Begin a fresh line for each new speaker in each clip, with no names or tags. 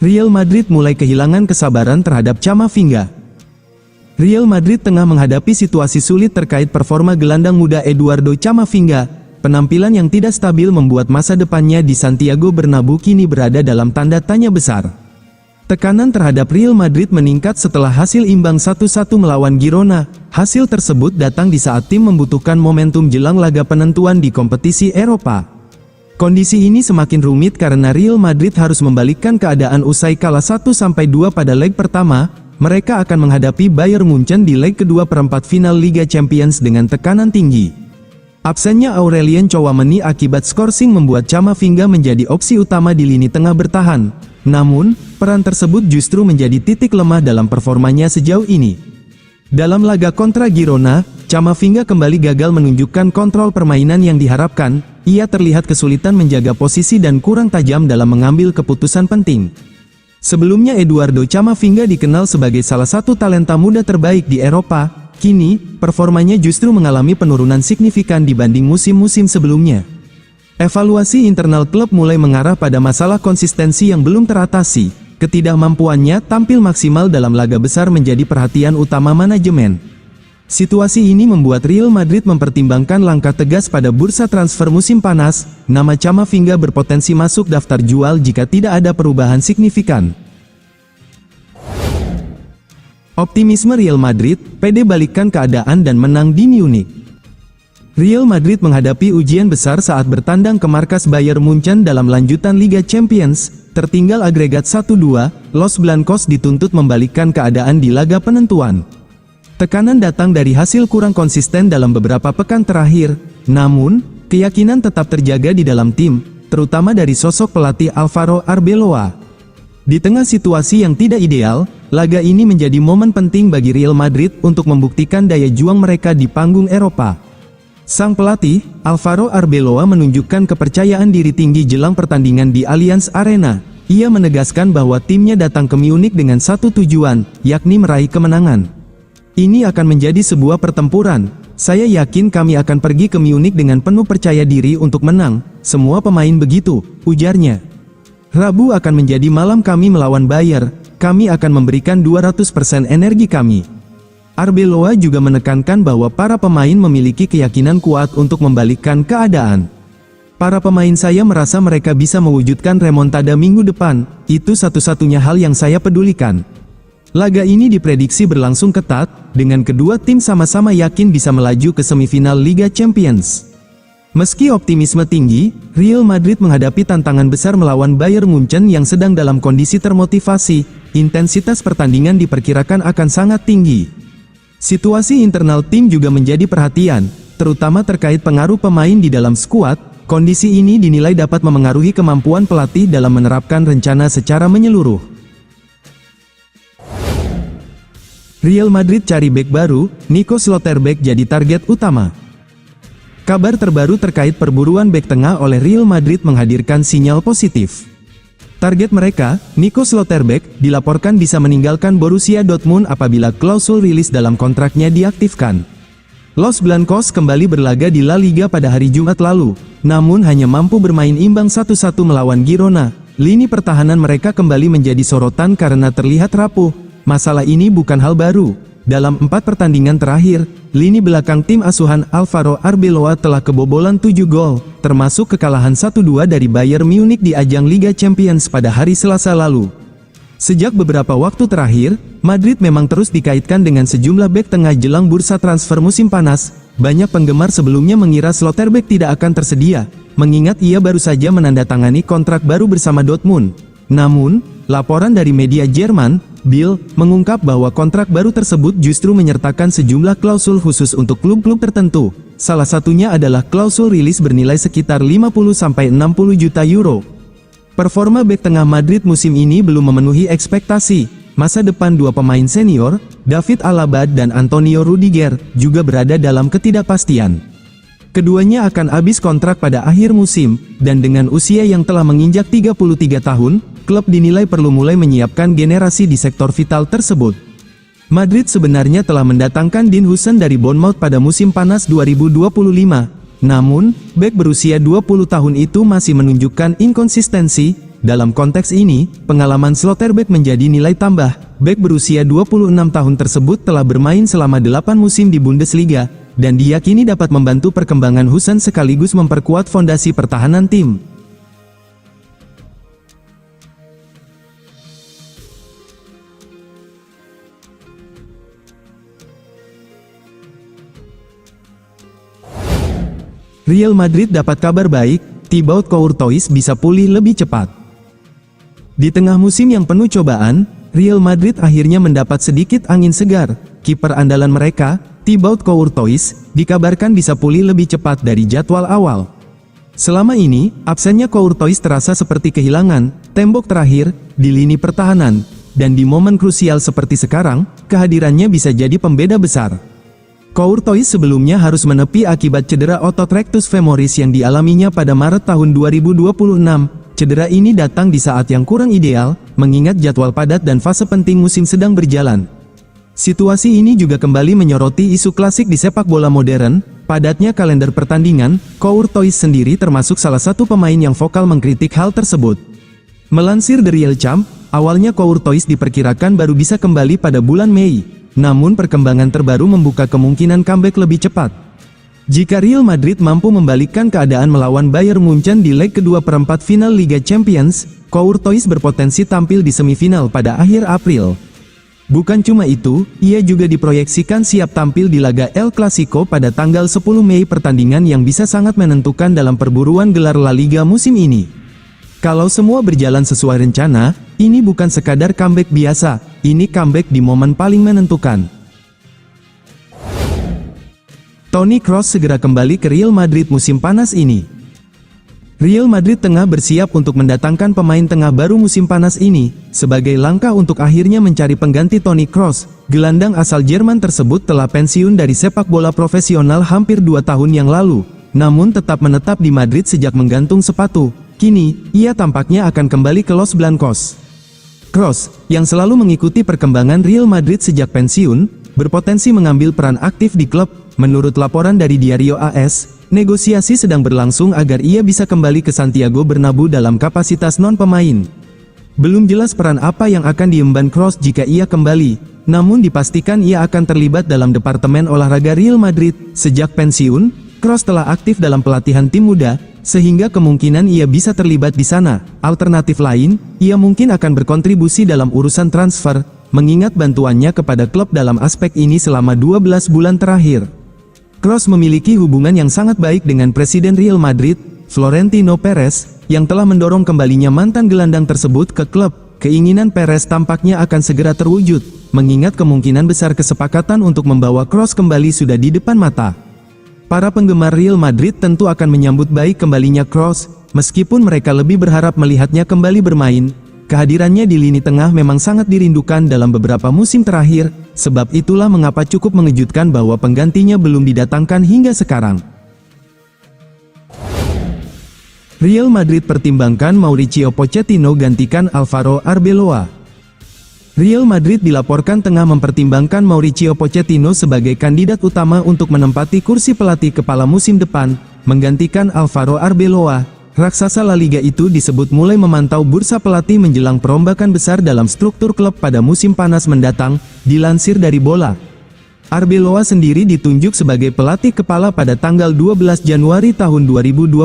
Real Madrid mulai kehilangan kesabaran terhadap Camavinga. Real Madrid tengah menghadapi situasi sulit terkait performa gelandang muda Eduardo Camavinga. Penampilan yang tidak stabil membuat masa depannya di Santiago Bernabeu kini berada dalam tanda tanya besar. Tekanan terhadap Real Madrid meningkat setelah hasil imbang 1-1 melawan Girona. Hasil tersebut datang di saat tim membutuhkan momentum jelang laga penentuan di kompetisi Eropa. Kondisi ini semakin rumit karena Real Madrid harus membalikkan keadaan usai kalah 1-2 pada leg pertama. Mereka akan menghadapi Bayern Munchen di leg kedua perempat final Liga Champions dengan tekanan tinggi. Absennya Aurelien Tchouameni akibat skorsing membuat Camavinga menjadi opsi utama di lini tengah bertahan. Namun, peran tersebut justru menjadi titik lemah dalam performanya sejauh ini. Dalam laga kontra Girona, Camavinga kembali gagal menunjukkan kontrol permainan yang diharapkan. Ia terlihat kesulitan menjaga posisi dan kurang tajam dalam mengambil keputusan penting. Sebelumnya Eduardo Camavinga dikenal sebagai salah satu talenta muda terbaik di Eropa. Kini, performanya justru mengalami penurunan signifikan dibanding musim-musim sebelumnya. Evaluasi internal klub mulai mengarah pada masalah konsistensi yang belum teratasi. Ketidakmampuannya tampil maksimal dalam laga besar menjadi perhatian utama manajemen. Situasi ini membuat Real Madrid mempertimbangkan langkah tegas pada bursa transfer musim panas. Nama Camavinga berpotensi masuk daftar jual jika tidak ada perubahan signifikan. Optimisme Real Madrid, pede balikkan keadaan dan menang di Munich. Real Madrid menghadapi ujian besar saat bertandang ke markas Bayern Munchen dalam lanjutan Liga Champions. Tertinggal agregat 1-2, Los Blancos dituntut membalikkan keadaan di laga penentuan. Tekanan datang dari hasil kurang konsisten dalam beberapa pekan terakhir. Namun, keyakinan tetap terjaga di dalam tim, terutama dari sosok pelatih Alvaro Arbeloa. Di tengah situasi yang tidak ideal, laga ini menjadi momen penting bagi Real Madrid untuk membuktikan daya juang mereka di panggung Eropa. Sang pelatih, Alvaro Arbeloa menunjukkan kepercayaan diri tinggi jelang pertandingan di Allianz Arena. Ia menegaskan bahwa timnya datang ke Munich dengan satu tujuan, yakni meraih kemenangan. Ini akan menjadi sebuah pertempuran. Saya yakin kami akan pergi ke Munich dengan penuh percaya diri untuk menang. Semua pemain begitu, ujarnya. Rabu akan menjadi malam kami melawan Bayern. Kami akan memberikan 200% energi kami. Arbeloa juga menekankan bahwa para pemain memiliki keyakinan kuat untuk membalikkan keadaan. Para pemain saya merasa mereka bisa mewujudkan remontada minggu depan, itu satu-satunya hal yang saya pedulikan. Laga ini diprediksi berlangsung ketat, dengan kedua tim sama-sama yakin bisa melaju ke semifinal Liga Champions. Meski optimisme tinggi, Real Madrid menghadapi tantangan besar melawan Bayern Munchen yang sedang dalam kondisi termotivasi. Intensitas pertandingan diperkirakan akan sangat tinggi. Situasi internal tim juga menjadi perhatian, terutama terkait pengaruh pemain di dalam skuad. Kondisi ini dinilai dapat memengaruhi kemampuan pelatih dalam menerapkan rencana secara menyeluruh. Real Madrid cari bek baru, Nico Schlotterbeck jadi target utama. Kabar terbaru terkait perburuan bek tengah oleh Real Madrid menghadirkan sinyal positif. Target mereka, Nico Schlotterbeck, dilaporkan bisa meninggalkan Borussia Dortmund apabila klausul rilis dalam kontraknya diaktifkan. Los Blancos kembali berlaga di La Liga pada hari Jumat lalu, namun hanya mampu bermain imbang 1-1 melawan Girona. Lini pertahanan mereka kembali menjadi sorotan karena terlihat rapuh. Masalah ini bukan hal baru. Dalam 4 pertandingan terakhir, lini belakang tim asuhan Alvaro Arbeloa telah kebobolan 7 gol, termasuk kekalahan 1-2 dari Bayern Munich di ajang Liga Champions pada hari Selasa lalu. Sejak beberapa waktu terakhir, Madrid memang terus dikaitkan dengan sejumlah bek tengah jelang bursa transfer musim panas. Banyak penggemar sebelumnya mengira Schlotterbeck tidak akan tersedia, mengingat ia baru saja menandatangani kontrak baru bersama Dortmund. Namun, laporan dari media Jerman, Bild, mengungkap bahwa kontrak baru tersebut justru menyertakan sejumlah klausul khusus untuk klub-klub tertentu. Salah satunya adalah klausul rilis bernilai sekitar 50-60 juta euro. Performa bek tengah Madrid musim ini belum memenuhi ekspektasi. Masa depan dua pemain senior, David Alaba dan Antonio Rudiger, juga berada dalam ketidakpastian. Keduanya akan habis kontrak pada akhir musim, dan dengan usia yang telah menginjak 33 tahun, klub dinilai perlu mulai menyiapkan generasi di sektor vital tersebut. Madrid sebenarnya telah mendatangkan Dean Huijsen dari Bournemouth pada musim panas 2025. Namun, bek berusia 20 tahun itu masih menunjukkan inkonsistensi. Dalam konteks ini, pengalaman Slotterbeck menjadi nilai tambah. Bek berusia 26 tahun tersebut telah bermain selama 8 musim di Bundesliga, dan diyakini dapat membantu perkembangan Husan sekaligus memperkuat fondasi pertahanan tim. Real Madrid dapat kabar baik, Thibaut Courtois bisa pulih lebih cepat. Di tengah musim yang penuh cobaan, Real Madrid akhirnya mendapat sedikit angin segar. Kiper andalan mereka, Thibaut Courtois, dikabarkan bisa pulih lebih cepat dari jadwal awal. Selama ini, absennya Courtois terasa seperti kehilangan tembok terakhir di lini pertahanan, dan di momen krusial seperti sekarang, kehadirannya bisa jadi pembeda besar. Courtois sebelumnya harus menepi akibat cedera otot rectus femoris yang dialaminya pada Maret tahun 2026. Cedera ini datang di saat yang kurang ideal, mengingat jadwal padat dan fase penting musim sedang berjalan. Situasi ini juga kembali menyoroti isu klasik di sepak bola modern, padatnya kalender pertandingan. Courtois sendiri termasuk salah satu pemain yang vokal mengkritik hal tersebut. Melansir The Real Champ, awalnya Courtois diperkirakan baru bisa kembali pada bulan Mei, namun perkembangan terbaru membuka kemungkinan comeback lebih cepat. Jika Real Madrid mampu membalikkan keadaan melawan Bayern Munchen di leg kedua perempat final Liga Champions, Courtois berpotensi tampil di semifinal pada akhir April. Bukan cuma itu, ia juga diproyeksikan siap tampil di laga El Clasico pada tanggal 10 Mei, pertandingan yang bisa sangat menentukan dalam perburuan gelar La Liga musim ini. Kalau semua berjalan sesuai rencana, ini bukan sekadar comeback biasa, ini comeback di momen paling menentukan. Toni Kroos segera kembali ke Real Madrid musim panas ini. Real Madrid tengah bersiap untuk mendatangkan pemain tengah baru musim panas ini, sebagai langkah untuk akhirnya mencari pengganti Toni Kroos. Gelandang asal Jerman tersebut telah pensiun dari sepak bola profesional hampir 2 tahun yang lalu, namun tetap menetap di Madrid sejak menggantung sepatu. Kini, ia tampaknya akan kembali ke Los Blancos. Kroos, yang selalu mengikuti perkembangan Real Madrid sejak pensiun, berpotensi mengambil peran aktif di klub. Menurut laporan dari Diario AS, negosiasi sedang berlangsung agar ia bisa kembali ke Santiago Bernabeu dalam kapasitas non-pemain. Belum jelas peran apa yang akan diemban Kroos jika ia kembali, namun dipastikan ia akan terlibat dalam departemen olahraga Real Madrid. Sejak pensiun, Kroos telah aktif dalam pelatihan tim muda, sehingga kemungkinan ia bisa terlibat di sana. Alternatif lain, ia mungkin akan berkontribusi dalam urusan transfer, mengingat bantuannya kepada klub dalam aspek ini selama 12 bulan terakhir. Kroos memiliki hubungan yang sangat baik dengan Presiden Real Madrid, Florentino Perez, yang telah mendorong kembalinya mantan gelandang tersebut ke klub. Keinginan Perez tampaknya akan segera terwujud, mengingat kemungkinan besar kesepakatan untuk membawa Kroos kembali sudah di depan mata. Para penggemar Real Madrid tentu akan menyambut baik kembalinya Kroos, meskipun mereka lebih berharap melihatnya kembali bermain. Kehadirannya di lini tengah memang sangat dirindukan dalam beberapa musim terakhir, sebab itulah mengapa cukup mengejutkan bahwa penggantinya belum didatangkan hingga sekarang. Real Madrid pertimbangkan Mauricio Pochettino gantikan Alvaro Arbeloa. Real Madrid dilaporkan tengah mempertimbangkan Mauricio Pochettino sebagai kandidat utama untuk menempati kursi pelatih kepala musim depan, menggantikan Alvaro Arbeloa. Raksasa La Liga itu disebut mulai memantau bursa pelatih menjelang perombakan besar dalam struktur klub pada musim panas mendatang, dilansir dari Bola. Arbeloa sendiri ditunjuk sebagai pelatih kepala pada tanggal 12 Januari tahun 2026,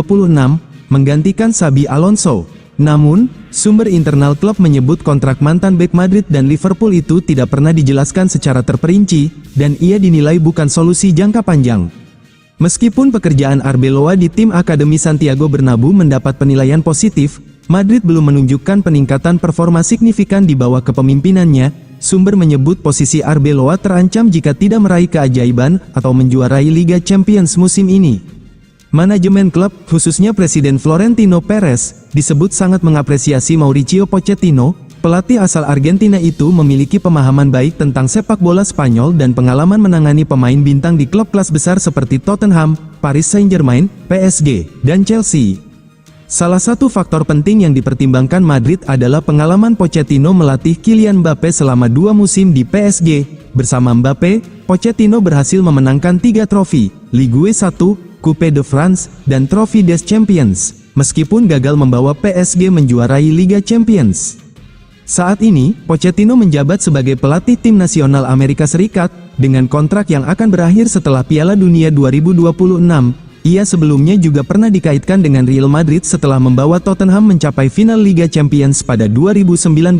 menggantikan Xabi Alonso. Namun, sumber internal klub menyebut kontrak mantan bek Madrid dan Liverpool itu tidak pernah dijelaskan secara terperinci, dan ia dinilai bukan solusi jangka panjang. Meskipun pekerjaan Arbeloa di tim Akademi Santiago Bernabeu mendapat penilaian positif, Madrid belum menunjukkan peningkatan performa signifikan di bawah kepemimpinannya. Sumber menyebut posisi Arbeloa terancam jika tidak meraih keajaiban atau menjuarai Liga Champions musim ini. Manajemen klub, khususnya Presiden Florentino Perez, disebut sangat mengapresiasi Mauricio Pochettino. Pelatih asal Argentina itu memiliki pemahaman baik tentang sepak bola Spanyol dan pengalaman menangani pemain bintang di klub kelas besar seperti Tottenham, Paris Saint-Germain, PSG, dan Chelsea. Salah satu faktor penting yang dipertimbangkan Madrid adalah pengalaman Pochettino melatih Kylian Mbappe selama 2 musim di PSG. Bersama Mbappe, Pochettino berhasil memenangkan 3 trofi, Ligue 1, Coupe de France, dan Trofi des Champions. meskipun gagal membawa PSG menjuarai Liga Champions. Saat ini, Pochettino menjabat sebagai pelatih tim nasional Amerika Serikat, dengan kontrak yang akan berakhir setelah Piala Dunia 2026. Ia sebelumnya juga pernah dikaitkan dengan Real Madrid setelah membawa Tottenham mencapai final Liga Champions pada 2019.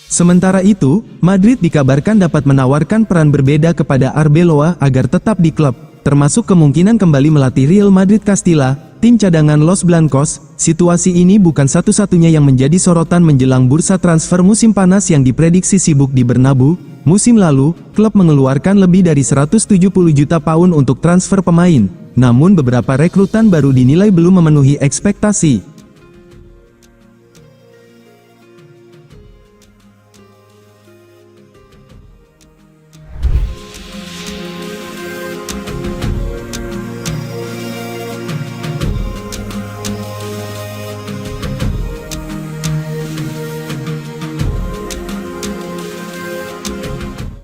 Sementara itu, Madrid dikabarkan dapat menawarkan peran berbeda kepada Arbeloa agar tetap di klub, termasuk kemungkinan kembali melatih Real Madrid Castilla, tim cadangan Los Blancos. Situasi ini bukan satu-satunya yang menjadi sorotan menjelang bursa transfer musim panas yang diprediksi sibuk di Bernabeu. Musim lalu, klub mengeluarkan lebih dari 170 juta pound untuk transfer pemain. Namun beberapa rekrutan baru dinilai belum memenuhi ekspektasi.